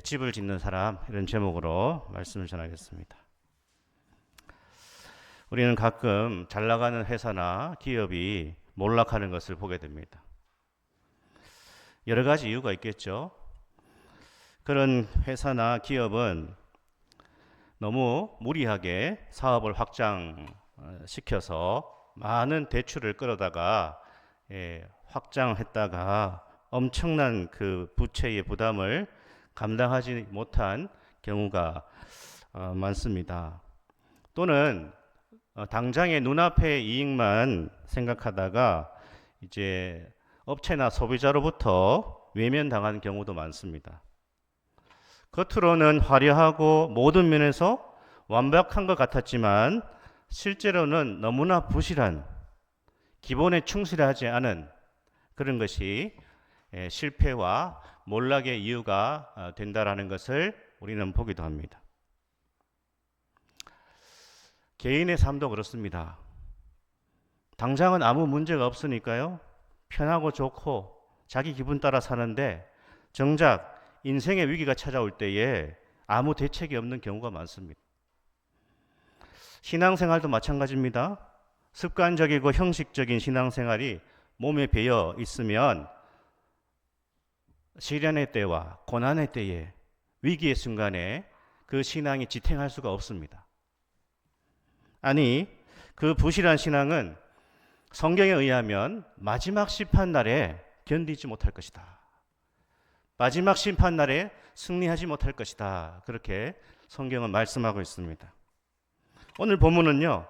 집을 짓는 사람, 이런 제목으로 말씀을 전하겠습니다. 우리는 가끔 잘 나가는 회사나 기업이 몰락하는 것을 보게 됩니다. 여러 가지 이유가 있겠죠. 그런 회사나 기업은 너무 무리하게 사업을 확장시켜서 많은 대출을 끌어다가 확장했다가 엄청난 그 부채의 부담을 감당하지 못한 경우가 많습니다. 또는 당장의 눈앞의 이익만 생각하다가 이제 업체나 소비자로부터 외면당하는 경우도 많습니다. 겉으로는 화려하고 모든 면에서 완벽한 것 같았지만 실제로는 너무나 부실한, 기본에 충실하지 않은 그런 것이 실패와 몰락의 이유가 된다라는 것을 우리는 보기도 합니다. 개인의 삶도 그렇습니다. 당장은 아무 문제가 없으니까요, 편하고 좋고 자기 기분 따라 사는데 정작 인생의 위기가 찾아올 때에 아무 대책이 없는 경우가 많습니다. 신앙생활도 마찬가지입니다. 습관적이고 형식적인 신앙생활이 몸에 배어 있으면 시련의 때와 고난의 때에, 위기의 순간에 그 신앙이 지탱할 수가 없습니다. 아니, 그 부실한 신앙은 성경에 의하면 마지막 심판날에 견디지 못할 것이다. 마지막 심판날에 승리하지 못할 것이다. 그렇게 성경은 말씀하고 있습니다. 오늘 본문은요,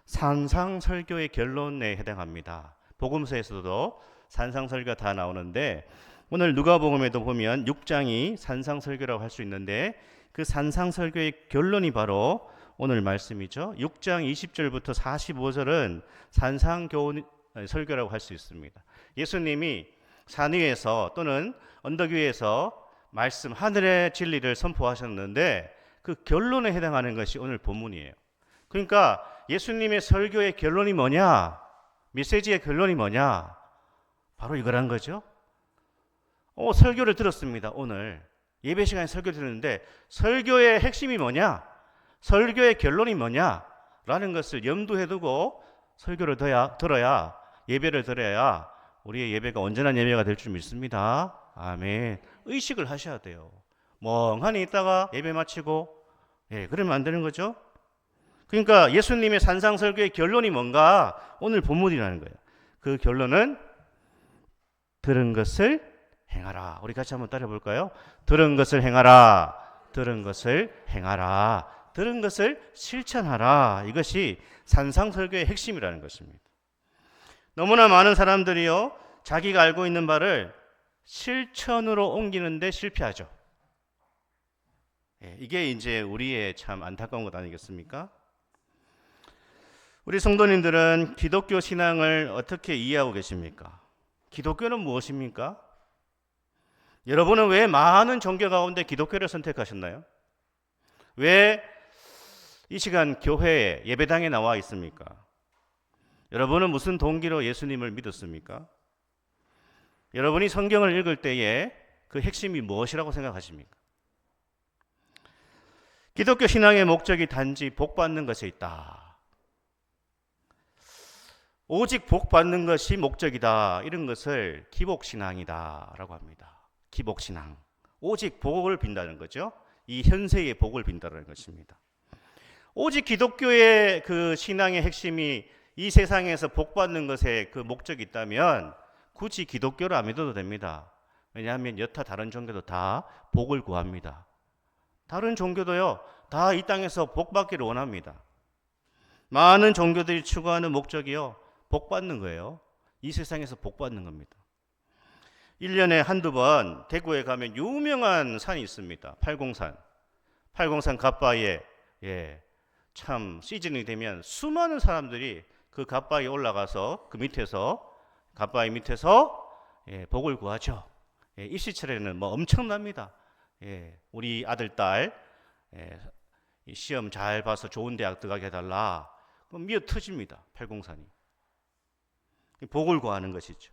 산상설교의 결론에 해당합니다. 복음서에서도 산상설교가 다 나오는데 오늘 누가복음에도 보면 6장이 산상설교라고 할 수 있는데 그 산상설교의 결론이 바로 오늘 말씀이죠. 6장 20절부터 45절은 산상설교라고 할 수 있습니다. 예수님이 산 위에서 또는 언덕 위에서 말씀, 하늘의 진리를 선포하셨는데 그 결론에 해당하는 것이 오늘 본문이에요. 그러니까 예수님의 설교의 결론이 뭐냐? 메시지의 결론이 뭐냐? 바로 이거란 거죠. 설교를 들었습니다. 오늘 예배 시간에 설교를 들었는데 설교의 핵심이 뭐냐? 설교의 결론이 뭐냐? 라는 것을 염두에 두고 설교를 들어야, 예배를 드려야 우리의 예배가 온전한 예배가 될 줄 믿습니다. 아멘. 의식을 하셔야 돼요. 멍하니 있다가 예배 마치고 그러면 안 되는 거죠. 그러니까 예수님의 산상설교의 결론이 뭔가 오늘 본문이라는 거예요. 그 결론은 들은 것을 행하라. 우리 같이 한번 따라 볼까요? 들은 것을 행하라. 들은 것을 행하라. 들은 것을 실천하라. 이것이 산상설교의 핵심이라는 것입니다. 너무나 많은 사람들이요, 자기가 알고 있는 바를 실천으로 옮기는데 실패하죠. 이게 이제 우리의 참 안타까운 것 아니겠습니까? 우리 성도님들은 기독교 신앙을 어떻게 이해하고 계십니까? 기독교는 무엇입니까? 여러분은 왜 많은 종교 가운데 기독교를 선택하셨나요? 왜 이 시간 교회에, 예배당에 나와 있습니까? 여러분은 무슨 동기로 예수님을 믿었습니까? 여러분이 성경을 읽을 때에 그 핵심이 무엇이라고 생각하십니까? 기독교 신앙의 목적이 단지 복 받는 것에 있다. 오직 복 받는 것이 목적이다. 이런 것을 기복신앙이다 라고 합니다. 기복신앙. 오직 복을 빈다는 거죠. 이 현세의 복을 빈다는 것입니다. 오직 기독교의 그 신앙의 핵심이 이 세상에서 복 받는 것에 그 목적이 있다면 굳이 기독교를 안 믿어도 됩니다. 왜냐하면 여타 다른 종교도 다 복을 구합니다. 다른 종교도요, 다 이 땅에서 복 받기를 원합니다. 많은 종교들이 추구하는 목적이요, 복 받는 거예요. 이 세상에서 복 받는 겁니다. 1년에 한두 번 대구에 가면 유명한 산이 있습니다. 팔공산. 팔공산 갓바위에 참 시즌이 되면 수많은 사람들이 그 갓바위에 올라가서 그 밑에서, 갓바위 밑에서 복을 구하죠. 입시철에는 뭐 엄청납니다. 우리 아들, 딸 시험 잘 봐서 좋은 대학 들어가게 해달라. 그럼 미어 터집니다. 팔공산이. 복을 구하는 것이죠.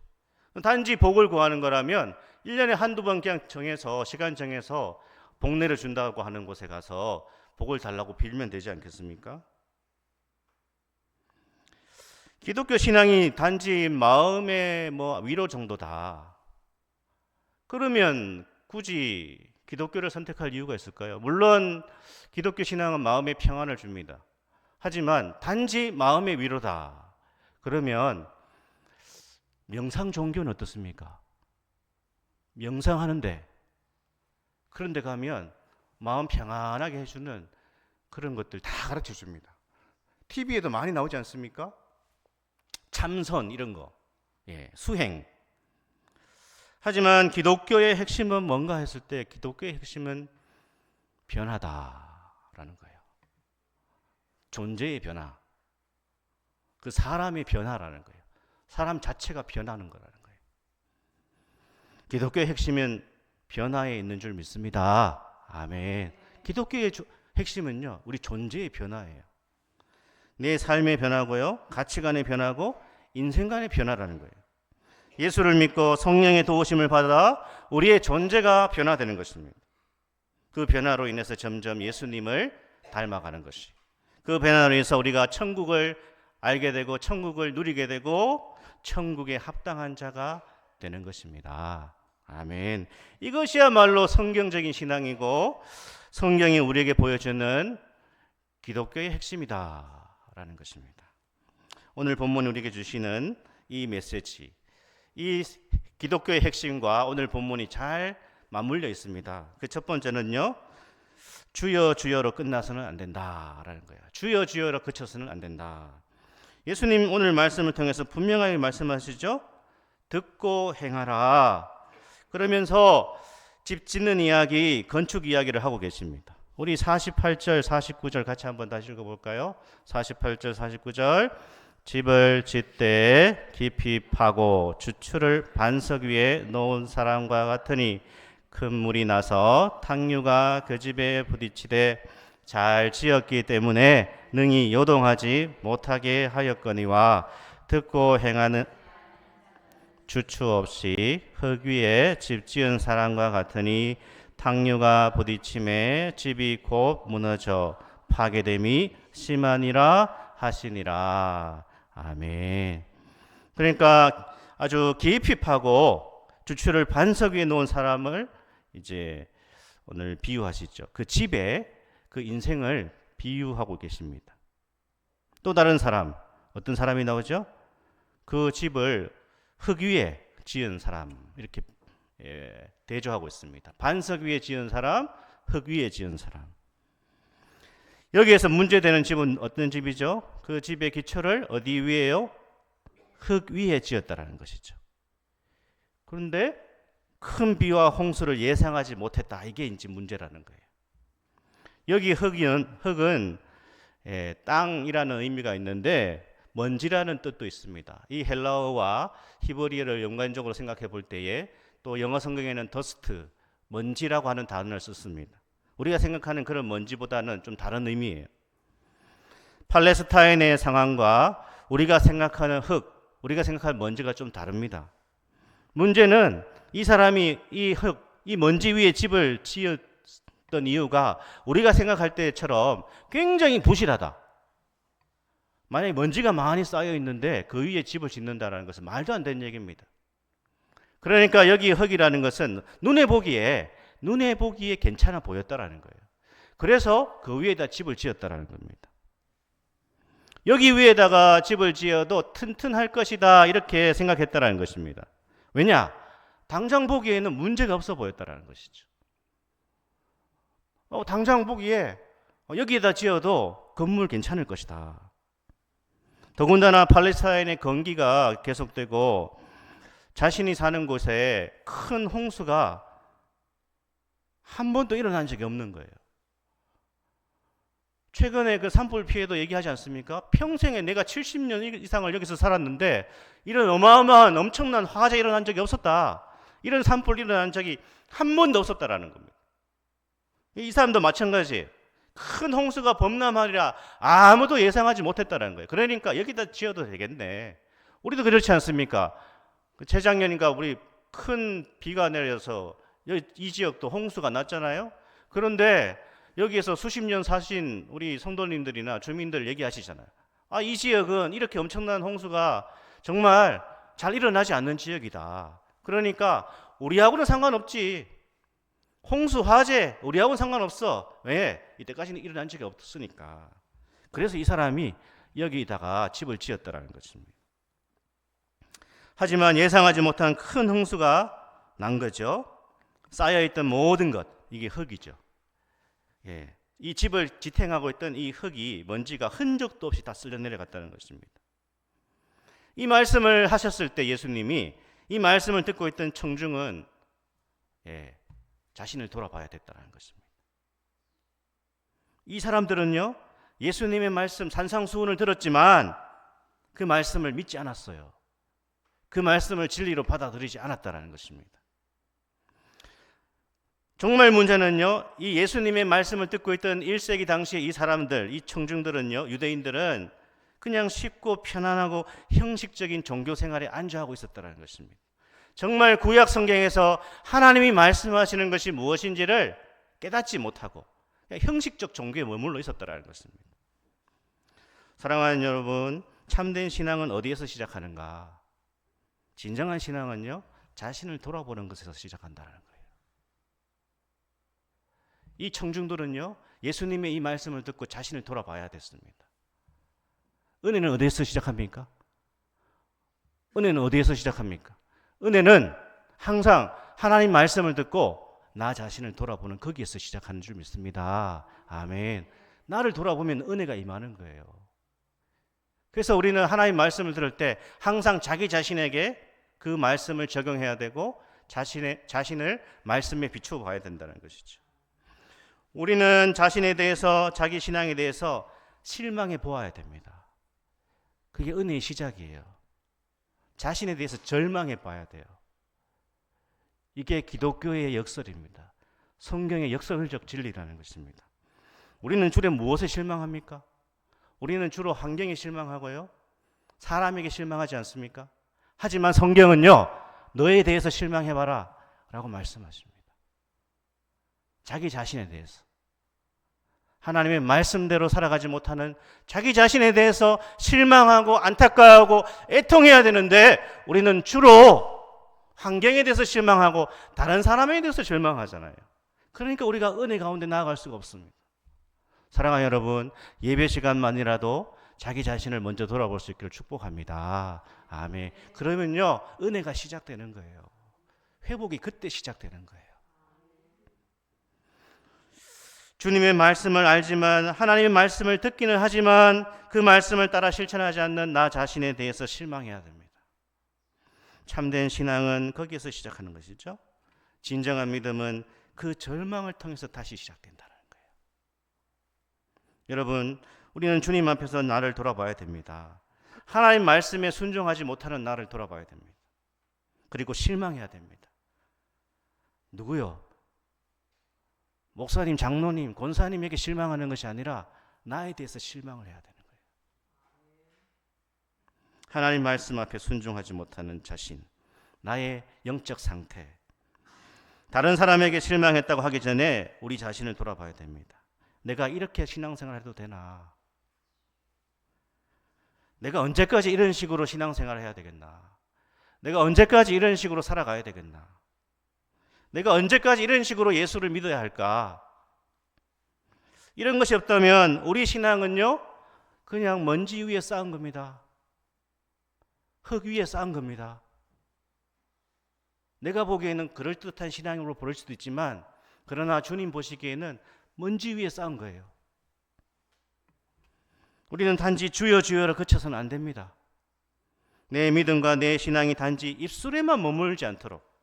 단지 복을 구하는 거라면 1년에 한두 번 그냥 정해서 시간 정해서 복내를 준다고 하는 곳에 가서 복을 달라고 빌면 되지 않겠습니까? 기독교 신앙이 단지 마음의 위로 정도다. 그러면 굳이 기독교를 선택할 이유가 있을까요? 물론 기독교 신앙은 마음의 평안을 줍니다. 하지만 단지 마음의 위로다. 그러면 명상 종교는 어떻습니까? 명상하는데 그런 데 가면 마음 평안하게 해주는 그런 것들 다 가르쳐 줍니다. TV에도 많이 나오지 않습니까? 참선 이런 거, 수행. 하지만 기독교의 핵심은 뭔가 했을 때 기독교의 핵심은 변화다라는 거예요. 존재의 변화, 그 사람의 변화라는 거예요. 사람 자체가 변하는 거라는 거예요. 기독교의 핵심은 변화에 있는 줄 믿습니다. 아멘. 기독교의 핵심은요, 우리 존재의 변화예요. 내 삶의 변화고요, 가치관의 변화고 인생관의 변화라는 거예요. 예수를 믿고 성령의 도우심을 받아 우리의 존재가 변화되는 것입니다. 그 변화로 인해서 점점 예수님을 닮아가는 것이, 그 변화로 인해서 우리가 천국을 알게 되고 천국을 누리게 되고 천국에 합당한 자가 되는 것입니다. 아멘. 이것이야말로 성경적인 신앙이고 성경이 우리에게 보여주는 기독교의 핵심이다라는 것입니다. 오늘 본문이 우리에게 주시는 이 메시지, 이 기독교의 핵심과 오늘 본문이 잘 맞물려 있습니다. 그 첫 번째는요, 주여 주여로 끝나서는 안 된다라는 거예요. 주여 주여로 그쳐서는 안 된다. 예수님 오늘 말씀을 통해서 분명하게 말씀하시죠. 듣고 행하라. 그러면서 집 짓는 이야기, 건축 이야기를 하고 계십니다. 우리 48절, 49절 같이 한번 다시 읽어볼까요? 48절, 49절. 집을 짓되 깊이 파고 주추를 반석 위에 놓은 사람과 같으니 큰 물이 나서 탕류가 그 집에 부딪히되 잘 지었기 때문에 능히 요동하지 못하게 하였거니와 듣고 행하는 주추 없이 흙 위에 집 지은 사람과 같으니 탕류가 부딪힘에 집이 곧 무너져 파괴됨이 심하니라 하시니라. 아멘. 그러니까 아주 깊이 파고 주추를 반석 위에 놓은 사람을 이제 오늘 비유하시죠. 그 집에 그 인생을 비유하고 계십니다. 또 다른 사람, 어떤 사람이 나오죠? 그 집을 흙 위에 지은 사람, 이렇게 대조하고 있습니다. 반석 위에 지은 사람, 흙 위에 지은 사람. 여기에서 문제되는 집은 어떤 집이죠? 그 집의 기초를 어디 위에요? 흙 위에 지었다라는 것이죠. 그런데 큰 비와 홍수를 예상하지 못했다. 이게 이제 문제라는 거예요. 여기 흙은 땅이라는 의미가 있는데 먼지라는 뜻도 있습니다. 이 헬라어와 히브리어를 연관적으로 생각해 볼 때에 또 영어 성경에는 더스트, 먼지라고 하는 단어를 썼습니다. 우리가 생각하는 그런 먼지보다는 좀 다른 의미예요. 팔레스타인의 상황과 우리가 생각하는 흙, 우리가 생각하는 먼지가 좀 다릅니다. 문제는 이 사람이 이 먼지 위에 집을 지었던 이유가 우리가 생각할 때처럼 굉장히 부실하다. 만약에 먼지가 많이 쌓여 있는데 그 위에 집을 짓는다는 것은 말도 안 되는 얘기입니다. 그러니까 여기 흙이라는 것은 눈에 보기에 괜찮아 보였다라는 거예요. 그래서 그 위에다 집을 지었다라는 겁니다. 여기 위에다가 집을 지어도 튼튼할 것이다 이렇게 생각했다라는 것입니다. 왜냐? 당장 보기에는 문제가 없어 보였다라는 것이죠. 당장 보기에 여기에다 지어도 건물 괜찮을 것이다. 더군다나 팔레스타인의 건기가 계속되고 자신이 사는 곳에 큰 홍수가 한 번도 일어난 적이 없는 거예요. 최근에 그 산불 피해도 얘기하지 않습니까? 평생에 내가 70년 이상을 여기서 살았는데 이런 어마어마한 엄청난 화재 일어난 적이 없었다. 이런 산불 일어난 적이 한 번도 없었다라는 겁니다. 이 사람도 마찬가지. 큰 홍수가 범람하리라 아무도 예상하지 못했다라는 거예요. 그러니까 여기다 지어도 되겠네. 우리도 그렇지 않습니까? 재작년인가 우리 큰 비가 내려서 이 지역도 홍수가 났잖아요. 그런데 여기에서 수십 년 사신 우리 성도님들이나 주민들 얘기하시잖아요. 이 지역은 이렇게 엄청난 홍수가 정말 잘 일어나지 않는 지역이다. 그러니까 우리하고는 상관없지. 홍수, 화재 우리하고는 상관없어. 왜? 이때까지는 일어난 적이 없었으니까. 그래서 이 사람이 여기다가 집을 지었다라는 것입니다. 하지만 예상하지 못한 큰 홍수가 난 거죠. 쌓여있던 모든 것, 이게 흙이죠. 이 집을 지탱하고 있던 이 흙이, 먼지가 흔적도 없이 다 쓸려 내려갔다는 것입니다. 이 말씀을 하셨을 때 예수님이 이 말씀을 듣고 있던 청중은 자신을 돌아봐야 됐다는 것입니다. 이 사람들은요, 예수님의 말씀 산상수훈을 들었지만 그 말씀을 믿지 않았어요. 그 말씀을 진리로 받아들이지 않았다는 것입니다. 정말 문제는요, 이 예수님의 말씀을 듣고 있던 1세기 당시의 이 사람들, 이 청중들은요, 유대인들은 그냥 쉽고 편안하고 형식적인 종교 생활에 안주하고 있었다는 것입니다. 정말 구약 성경에서 하나님이 말씀하시는 것이 무엇인지를 깨닫지 못하고 형식적 종교에 머물러 있었다는 것입니다. 사랑하는 여러분, 참된 신앙은 어디에서 시작하는가? 진정한 신앙은요, 자신을 돌아보는 것에서 시작한다는 거예요. 이 청중들은요, 예수님의 이 말씀을 듣고 자신을 돌아봐야 됐습니다. 은혜는 어디에서 시작합니까? 은혜는 어디에서 시작합니까? 은혜는 항상 하나님 말씀을 듣고 나 자신을 돌아보는 거기에서 시작하는 줄 믿습니다. 아멘. 나를 돌아보면 은혜가 임하는 거예요. 그래서 우리는 하나님 말씀을 들을 때 항상 자기 자신에게 그 말씀을 적용해야 되고 자신을 말씀에 비추어 봐야 된다는 것이죠. 우리는 자신에 대해서, 자기 신앙에 대해서 실망해 보아야 됩니다. 그게 은혜의 시작이에요. 자신에 대해서 절망해 봐야 돼요. 이게 기독교의 역설입니다. 성경의 역설적 진리라는 것입니다. 우리는 주로 무엇에 실망합니까? 우리는 주로 환경에 실망하고요, 사람에게 실망하지 않습니까? 하지만 성경은요, 너에 대해서 실망해봐라 라고 말씀하십니다. 자기 자신에 대해서, 하나님의 말씀대로 살아가지 못하는 자기 자신에 대해서 실망하고 안타까워하고 애통해야 되는데 우리는 주로 환경에 대해서 실망하고 다른 사람에 대해서 절망하잖아요. 그러니까 우리가 은혜 가운데 나아갈 수가 없습니다. 사랑하는 여러분, 예배 시간만이라도 자기 자신을 먼저 돌아볼 수 있기를 축복합니다. 아멘. 그러면요, 은혜가 시작되는 거예요. 회복이 그때 시작되는 거예요. 주님의 말씀을 알지만, 하나님의 말씀을 듣기는 하지만 그 말씀을 따라 실천하지 않는 나 자신에 대해서 실망해야 됩니다. 참된 신앙은 거기에서 시작하는 것이죠. 진정한 믿음은 그 절망을 통해서 다시 시작된다는 거예요. 여러분, 우리는 주님 앞에서 나를 돌아봐야 됩니다. 하나님 말씀에 순종하지 못하는 나를 돌아봐야 됩니다. 그리고 실망해야 됩니다. 누구요? 목사님, 장로님, 권사님에게 실망하는 것이 아니라 나에 대해서 실망을 해야 되는 거예요. 하나님 말씀 앞에 순종하지 못하는 자신, 나의 영적 상태, 다른 사람에게 실망했다고 하기 전에 우리 자신을 돌아봐야 됩니다. 내가 이렇게 신앙생활 해도 되나? 내가 언제까지 이런 식으로 신앙생활을 해야 되겠나? 내가 언제까지 이런 식으로 살아가야 되겠나? 내가 언제까지 이런 식으로 예수를 믿어야 할까? 이런 것이 없다면 우리 신앙은요, 그냥 먼지 위에 쌓은 겁니다. 흙 위에 쌓은 겁니다. 내가 보기에는 그럴듯한 신앙으로 보일 수도 있지만, 그러나 주님 보시기에는 먼지 위에 쌓은 거예요. 우리는 단지 주여 주여를 그쳐서는 안 됩니다. 내 믿음과 내 신앙이 단지 입술에만 머물지 않도록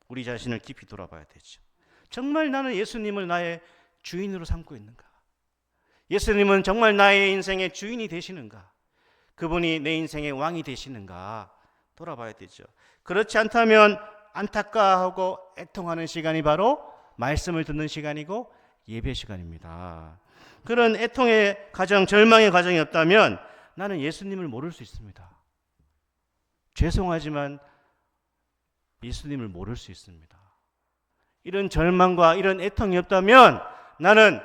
우리 자신을 깊이 돌아봐야 되죠. 정말 나는 예수님을 나의 주인으로 삼고 있는가? 예수님은 정말 나의 인생의 주인이 되시는가? 그분이 내 인생의 왕이 되시는가? 돌아봐야 되죠. 그렇지 않다면 안타까워하고 애통하는 시간이 바로 말씀을 듣는 시간이고 예배 시간입니다. 그런 애통의 과정, 절망의 과정이 없다면 나는 예수님을 모를 수 있습니다. 죄송하지만 예수님을 모를 수 있습니다. 이런 절망과 이런 애통이 없다면 나는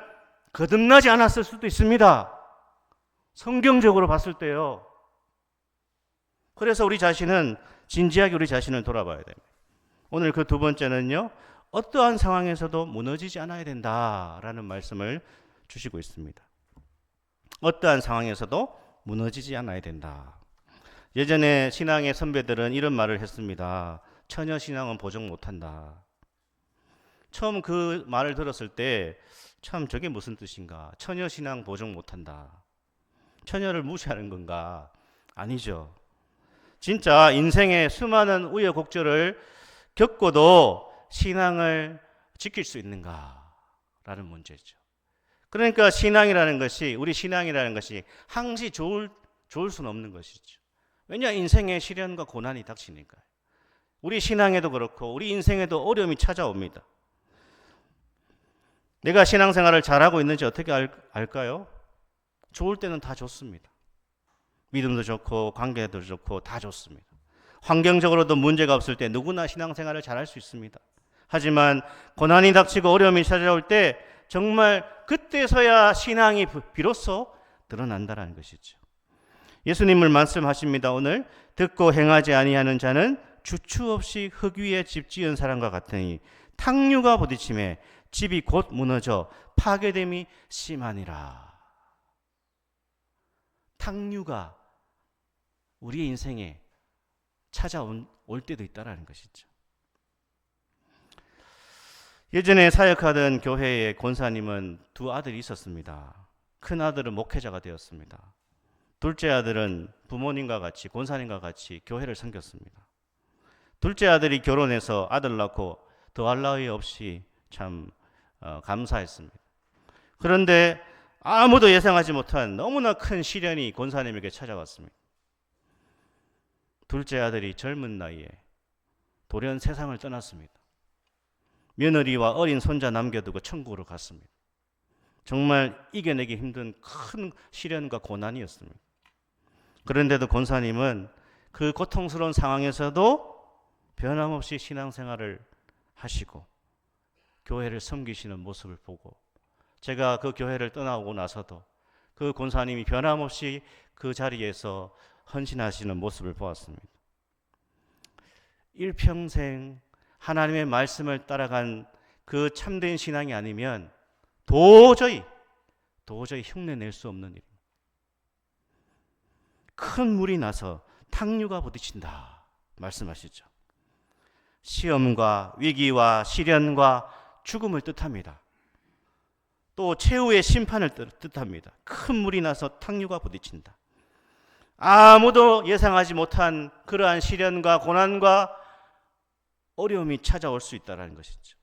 거듭나지 않았을 수도 있습니다. 성경적으로 봤을 때요. 그래서 우리 자신은 진지하게 우리 자신을 돌아봐야 됩니다. 오늘 그 두 번째는요. 어떠한 상황에서도 무너지지 않아야 된다라는 말씀을 주시고 있습니다. 어떠한 상황에서도 무너지지 않아야 된다. 예전에 신앙의 선배들은 이런 말을 했습니다. 처녀 신앙은 보증 못한다. 처음 그 말을 들었을 때 참 저게 무슨 뜻인가? 처녀 신앙 보증 못한다. 처녀를 무시하는 건가? 아니죠. 진짜 인생의 수많은 우여곡절을 겪고도 신앙을 지킬 수 있는가라는 문제죠. 그러니까 신앙이라는 것이, 우리 신앙이라는 것이 항시 좋을 수는 없는 것이죠. 왜냐? 인생의 시련과 고난이 닥치니까요. 우리 신앙에도 그렇고 우리 인생에도 어려움이 찾아옵니다. 내가 신앙생활을 잘하고 있는지 어떻게 알까요? 좋을 때는 다 좋습니다. 믿음도 좋고 관계도 좋고 다 좋습니다. 환경적으로도 문제가 없을 때 누구나 신앙생활을 잘할 수 있습니다. 하지만 고난이 닥치고 어려움이 찾아올 때 정말 그때서야 신앙이 비로소 드러난다는 것이죠. 예수님을 말씀하십니다. 오늘 듣고 행하지 아니하는 자는 주추 없이 흙 위에 집 지은 사람과 같으니 탕류가 부딪힘에 집이 곧 무너져 파괴됨이 심하니라. 탕류가 우리의 인생에 찾아올 때도 있다는 것이죠. 예전에 사역하던 교회의 권사님은 두 아들이 있었습니다. 큰 아들은 목회자가 되었습니다. 둘째 아들은 부모님과 같이 권사님과 같이 교회를 섬겼습니다. 둘째 아들이 결혼해서 아들 낳고 더할 나위 없이 참 감사했습니다. 그런데 아무도 예상하지 못한 너무나 큰 시련이 권사님에게 찾아왔습니다. 둘째 아들이 젊은 나이에 돌연 세상을 떠났습니다. 며느리와 어린 손자 남겨두고 천국으로 갔습니다. 정말 이겨내기 힘든 큰 시련과 고난이었습니다. 그런데도 권사님은 그 고통스러운 상황에서도 변함없이 신앙생활을 하시고 교회를 섬기시는 모습을 보고, 제가 그 교회를 떠나고 나서도 그 권사님이 변함없이 그 자리에서 헌신하시는 모습을 보았습니다. 일평생 하나님의 말씀을 따라간 그 참된 신앙이 아니면 도저히 흉내낼 수 없는 일입니다. 큰 물이 나서 탕류가 부딪힌다 말씀하시죠. 시험과 위기와 시련과 죽음을 뜻합니다. 또 최후의 심판을 뜻합니다. 큰 물이 나서 탕류가 부딪힌다. 아무도 예상하지 못한 그러한 시련과 고난과 어려움이 찾아올 수 있다는 것이죠.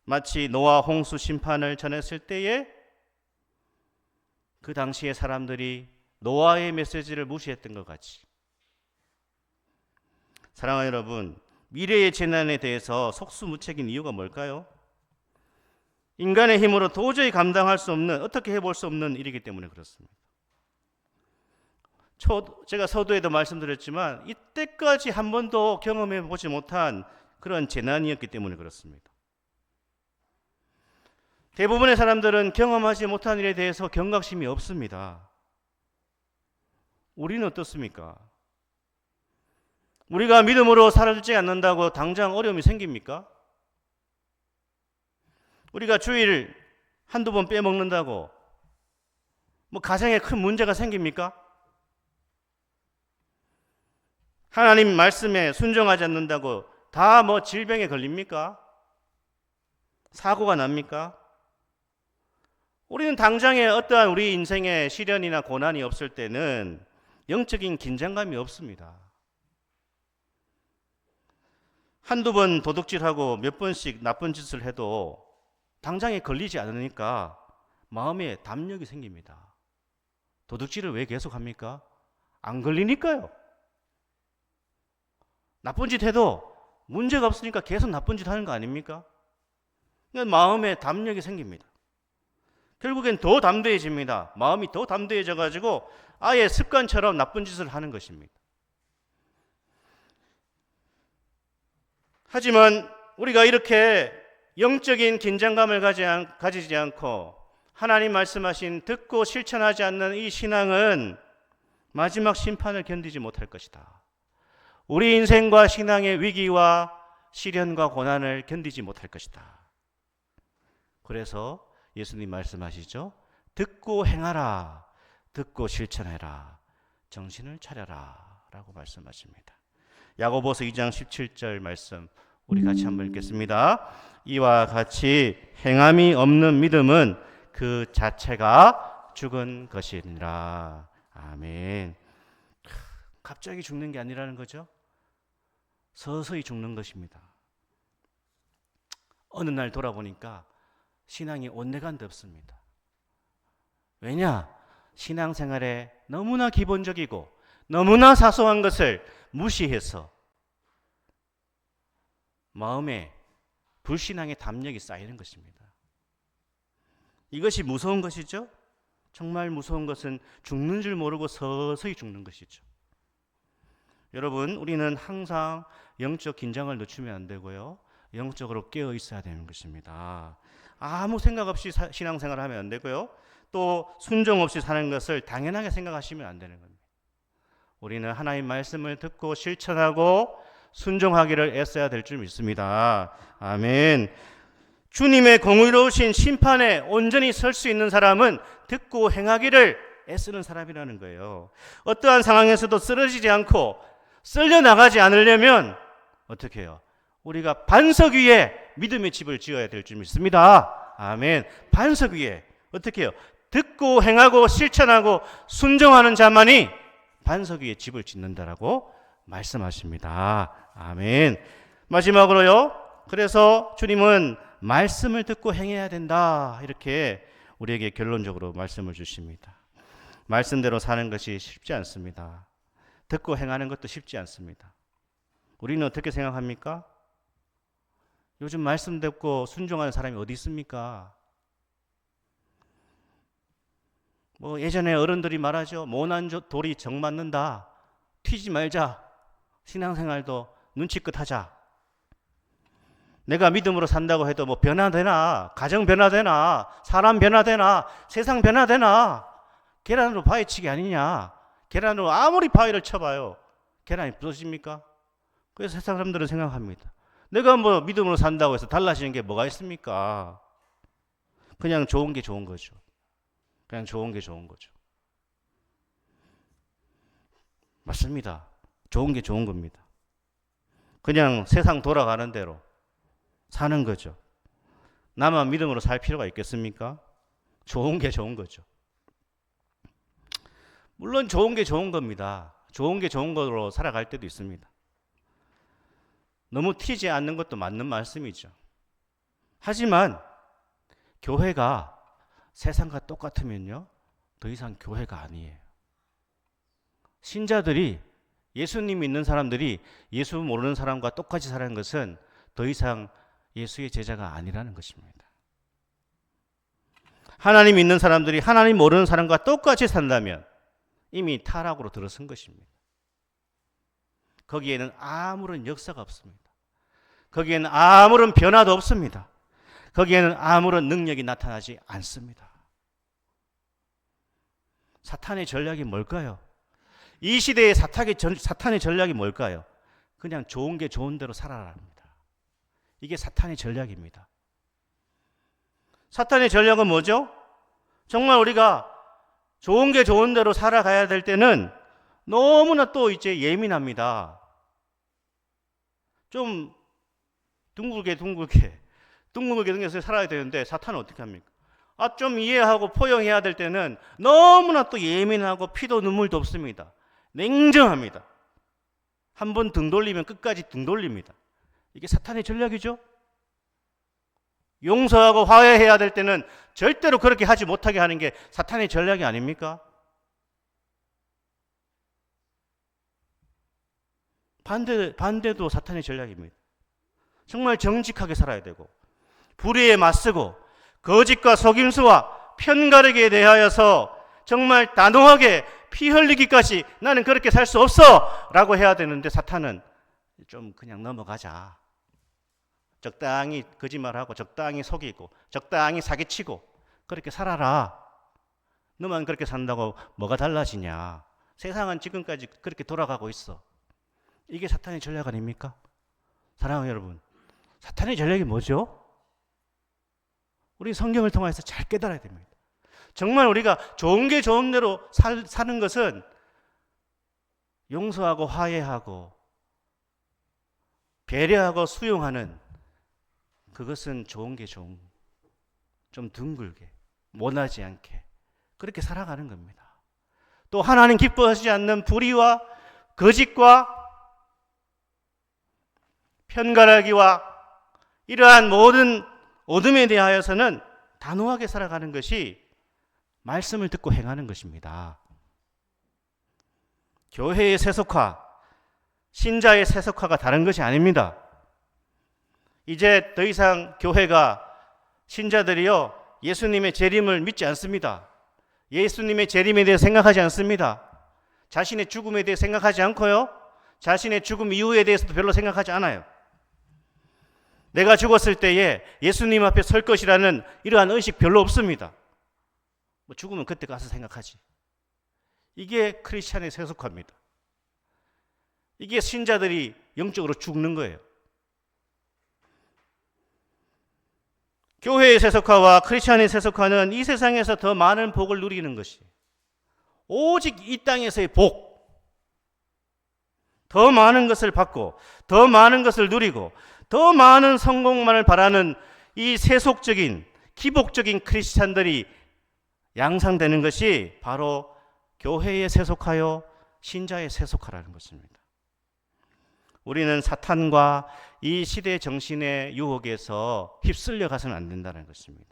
마치 노아 홍수 심판을 전했을 때에 그 당시의 사람들이 노아의 메시지를 무시했던 것 같이, 사랑하는 여러분, 미래의 재난에 대해서 속수무책인 이유가 뭘까요? 인간의 힘으로 도저히 감당할 수 없는, 어떻게 해볼 수 없는 일이기 때문에 그렇습니다. 제가 서두에도 말씀드렸지만 이때까지 한 번도 경험해 보지 못한 그런 재난이었기 때문에 그렇습니다. 대부분의 사람들은 경험하지 못한 일에 대해서 경각심이 없습니다. 우리는 어떻습니까? 우리가 믿음으로 살지 않는다고 당장 어려움이 생깁니까? 우리가 주일 한두 번 빼먹는다고 가정에 큰 문제가 생깁니까? 하나님 말씀에 순종하지 않는다고 다 질병에 걸립니까? 사고가 납니까? 우리는 당장에 어떠한 우리 인생의 시련이나 고난이 없을 때는 영적인 긴장감이 없습니다. 한두 번 도둑질하고 몇 번씩 나쁜 짓을 해도 당장에 걸리지 않으니까 마음에 담력이 생깁니다. 도둑질을 왜 계속합니까? 안 걸리니까요. 나쁜 짓 해도 문제가 없으니까 계속 나쁜 짓 하는 거 아닙니까? 그러니까 마음에 담력이 생깁니다. 결국엔 더 담대해집니다. 마음이 더 담대해져가지고 아예 습관처럼 나쁜 짓을 하는 것입니다. 하지만 우리가 이렇게 영적인 긴장감을 가지지 않고 하나님 말씀하신 듣고 실천하지 않는 이 신앙은 마지막 심판을 견디지 못할 것이다. 우리 인생과 신앙의 위기와 시련과 고난을 견디지 못할 것이다. 그래서 예수님 말씀하시죠. 듣고 행하라. 듣고 실천해라. 정신을 차려라. 라고 말씀하십니다. 야고보서 2장 17절 말씀 우리 같이 한번 읽겠습니다. 이와 같이 행함이 없는 믿음은 그 자체가 죽은 것이니라. 아멘. 갑자기 죽는 게 아니라는 거죠. 서서히 죽는 것입니다. 어느 날 돌아보니까 신앙이 온데간데 없습니다. 왜냐? 신앙생활에 너무나 기본적이고 너무나 사소한 것을 무시해서 마음에 불신앙의 담력이 쌓이는 것입니다. 이것이 무서운 것이죠. 정말 무서운 것은 죽는 줄 모르고 서서히 죽는 것이죠. 여러분, 우리는 항상 영적 긴장을 늦추면 안 되고요. 영적으로 깨어 있어야 되는 것입니다. 아무 생각 없이 신앙생활을 하면 안 되고요. 또 순종 없이 사는 것을 당연하게 생각하시면 안 되는 겁니다. 우리는 하나님 말씀을 듣고 실천하고 순종하기를 애써야 될 줄 믿습니다. 아멘. 주님의 공의로우신 심판에 온전히 설 수 있는 사람은 듣고 행하기를 애쓰는 사람이라는 거예요. 어떠한 상황에서도 쓰러지지 않고 쓸려 나가지 않으려면 어떻게 해요? 우리가 반석 위에 믿음의 집을 지어야 될 줄 믿습니다. 아멘. 반석 위에 어떻게 해요? 듣고 행하고 실천하고 순종하는 자만이 반석 위에 집을 짓는다라고 말씀하십니다. 아멘. 마지막으로요. 그래서 주님은 말씀을 듣고 행해야 된다. 이렇게 우리에게 결론적으로 말씀을 주십니다. 말씀대로 사는 것이 쉽지 않습니다. 듣고 행하는 것도 쉽지 않습니다. 우리는 어떻게 생각합니까? 요즘 말씀 듣고 순종하는 사람이 어디 있습니까? 예전에 어른들이 말하죠. 모난 돌이 정 맞는다. 튀지 말자. 신앙생활도 눈치껏 하자. 내가 믿음으로 산다고 해도 변화되나? 가정 변화되나? 사람 변화되나? 세상 변화되나? 계란으로 바위치기 아니냐? 계란으로 아무리 바위를 쳐봐요. 계란이 부서집니까? 그래서 세상 사람들은 생각합니다. 내가 믿음으로 산다고 해서 달라지는 게 뭐가 있습니까? 그냥 좋은 게 좋은 거죠. 그냥 좋은 게 좋은 거죠. 맞습니다. 좋은 게 좋은 겁니다. 그냥 세상 돌아가는 대로 사는 거죠. 나만 믿음으로 살 필요가 있겠습니까? 좋은 게 좋은 거죠. 물론 좋은 게 좋은 겁니다. 좋은 게 좋은 거로 살아갈 때도 있습니다. 너무 튀지 않는 것도 맞는 말씀이죠. 하지만 교회가 세상과 똑같으면요, 더 이상 교회가 아니에요. 신자들이, 예수님 믿는 사람들이 예수 모르는 사람과 똑같이 사는 것은 더 이상 예수의 제자가 아니라는 것입니다. 하나님 믿는 사람들이 하나님 모르는 사람과 똑같이 산다면 이미 타락으로 들어선 것입니다. 거기에는 아무런 역사가 없습니다. 거기에는 아무런 변화도 없습니다. 거기에는 아무런 능력이 나타나지 않습니다. 사탄의 전략이 뭘까요? 이 시대의 사탄의 전략이 뭘까요? 그냥 좋은 게 좋은 대로 살아라 합니다. 이게 사탄의 전략입니다. 사탄의 전략은 뭐죠? 정말 우리가 좋은 게 좋은 대로 살아가야 될 때는 너무나 또 이제 예민합니다. 좀 둥글게 둥겨서 살아야 되는데 사탄은 어떻게 합니까? 좀 이해하고 포용해야 될 때는 너무나 또 예민하고 피도 눈물도 없습니다. 냉정합니다. 한번 등 돌리면 끝까지 등 돌립니다. 이게 사탄의 전략이죠. 용서하고 화해해야 될 때는 절대로 그렇게 하지 못하게 하는 게 사탄의 전략이 아닙니까? 반대도 사탄의 전략입니다. 정말 정직하게 살아야 되고 불의에 맞서고 거짓과 속임수와 편가르기에 대하여서 정말 단호하게 피 흘리기까지 나는 그렇게 살 수 없어 라고 해야 되는데 사탄은 좀 그냥 넘어가자. 적당히 거짓말하고 적당히 속이고 적당히 사기치고 그렇게 살아라. 너만 그렇게 산다고 뭐가 달라지냐. 세상은 지금까지 그렇게 돌아가고 있어. 이게 사탄의 전략 아닙니까? 사랑하는 여러분, 사탄의 전략이 뭐죠? 우리 성경을 통해서 잘 깨달아야 됩니다. 정말 우리가 좋은 게 좋은 대로 사는 것은 용서하고 화해하고 배려하고 수용하는, 그것은 좋은 게 좀 둥글게 원하지 않게 그렇게 살아가는 겁니다. 또 하나님 기뻐하지 않는 불의와 거짓과 편가르기와 이러한 모든 어둠에 대하여서는 단호하게 살아가는 것이 말씀을 듣고 행하는 것입니다. 교회의 세속화, 신자의 세속화가 다른 것이 아닙니다. 이제 더 이상 교회가, 신자들이요, 예수님의 재림을 믿지 않습니다. 예수님의 재림에 대해 생각하지 않습니다. 자신의 죽음에 대해 생각하지 않고요, 자신의 죽음 이후에 대해서도 별로 생각하지 않아요. 내가 죽었을 때에 예수님 앞에 설 것이라는 이러한 의식 별로 없습니다. 뭐 죽으면 그때 가서 생각하지. 이게 크리스찬의 세속화입니다. 이게 신자들이 영적으로 죽는 거예요. 교회의 세속화와 크리스찬의 세속화는 이 세상에서 더 많은 복을 누리는 것이, 오직 이 땅에서의 복, 더 많은 것을 받고 더 많은 것을 누리고 더 많은 성공만을 바라는 이 세속적인 기복적인 크리스찬들이 양상되는 것이 바로 교회의 세속화요, 신자의 세속화라는 것입니다. 우리는 사탄과 이 시대 정신의 유혹에서 휩쓸려 가서는 안 된다는 것입니다.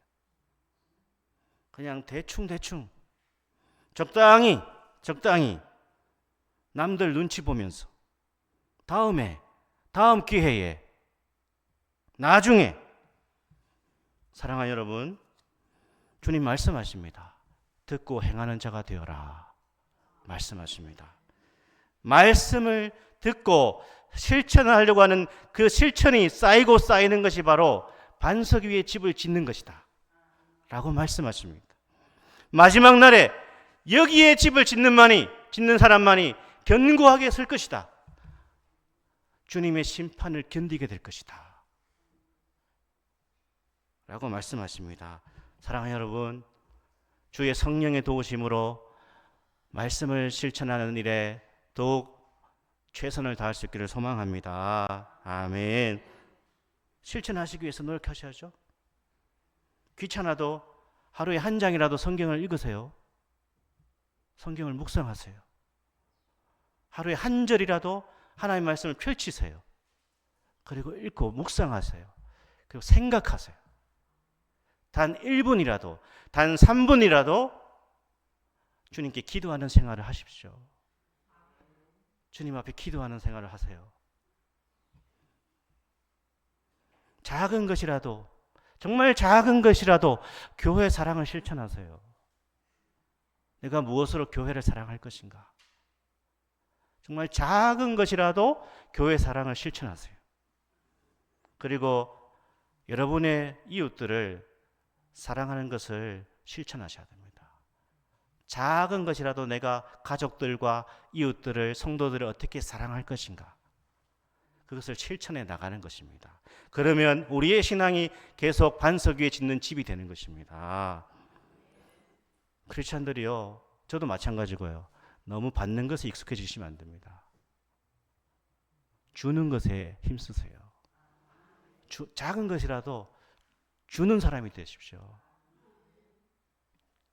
그냥 대충 적당히 남들 눈치 보면서 다음 기회에, 나중에, 사랑하는 여러분, 주님 말씀하십니다. 듣고 행하는 자가 되어라 말씀하십니다. 말씀을 듣고 실천하려고 하는 그 실천이 쌓이고 쌓이는 것이 바로 반석 위에 집을 짓는 것이다 라고 말씀하십니다. 마지막 날에 여기에 집을 짓는 사람만이 견고하게 설 것이다. 주님의 심판을 견디게 될 것이다 라고 말씀하십니다. 사랑하는 여러분, 주의 성령의 도우심으로 말씀을 실천하는 일에 더욱 최선을 다할 수 있기를 소망합니다. 아멘. 실천하시기 위해서 노력하셔야죠. 귀찮아도 하루에 한 장이라도 성경을 읽으세요. 성경을 묵상하세요. 하루에 한 절이라도 하나님의 말씀을 펼치세요. 그리고 읽고 묵상하세요. 그리고 생각하세요. 단 1분이라도, 단 3분이라도 주님께 기도하는 생활을 하십시오. 주님 앞에 기도하는 생활을 하세요. 작은 것이라도, 정말 작은 것이라도 교회 사랑을 실천하세요. 내가 무엇으로 교회를 사랑할 것인가? 정말 작은 것이라도 교회 사랑을 실천하세요. 그리고 여러분의 이웃들을 사랑하는 것을 실천하셔야 됩니다. 작은 것이라도 내가 가족들과 이웃들을, 성도들을 어떻게 사랑할 것인가, 그것을 실천해 나가는 것입니다. 그러면 우리의 신앙이 계속 반석 위에 짓는 집이 되는 것입니다. 크리스찬들이요, 저도 마찬가지고요, 너무 받는 것에 익숙해지시면 안 됩니다. 주는 것에 힘쓰세요. 작은 것이라도 주는 사람이 되십시오.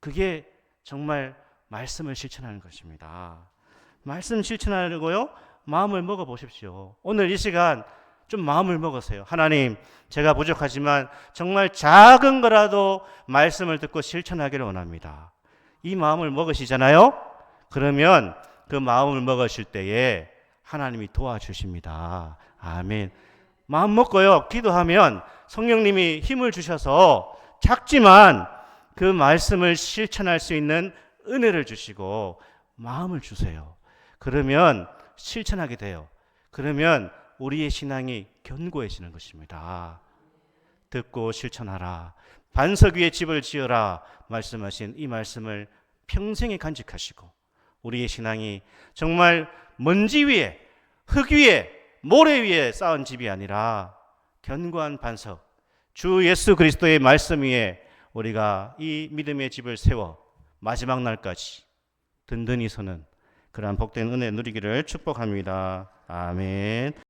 그게 정말 말씀을 실천하는 것입니다. 말씀 실천하려고요, 마음을 먹어 보십시오. 오늘 이 시간 좀 마음을 먹으세요. 하나님, 제가 부족하지만 정말 작은 거라도 말씀을 듣고 실천하기를 원합니다. 이 마음을 먹으시잖아요? 그러면 그 마음을 먹으실 때에 하나님이 도와주십니다. 아멘. 마음 먹고요, 기도하면 성령님이 힘을 주셔서 작지만 그 말씀을 실천할 수 있는 은혜를 주시고 마음을 주세요. 그러면 실천하게 돼요. 그러면 우리의 신앙이 견고해지는 것입니다. 듣고 실천하라. 반석 위에 집을 지어라 말씀하신 이 말씀을 평생에 간직하시고 우리의 신앙이 정말 먼지 위에, 흙 위에, 모래 위에 쌓은 집이 아니라 견고한 반석, 주 예수 그리스도의 말씀 위에 우리가 이 믿음의 집을 세워 마지막 날까지 든든히 서는 그러한 복된 은혜 누리기를 축복합니다. 아멘.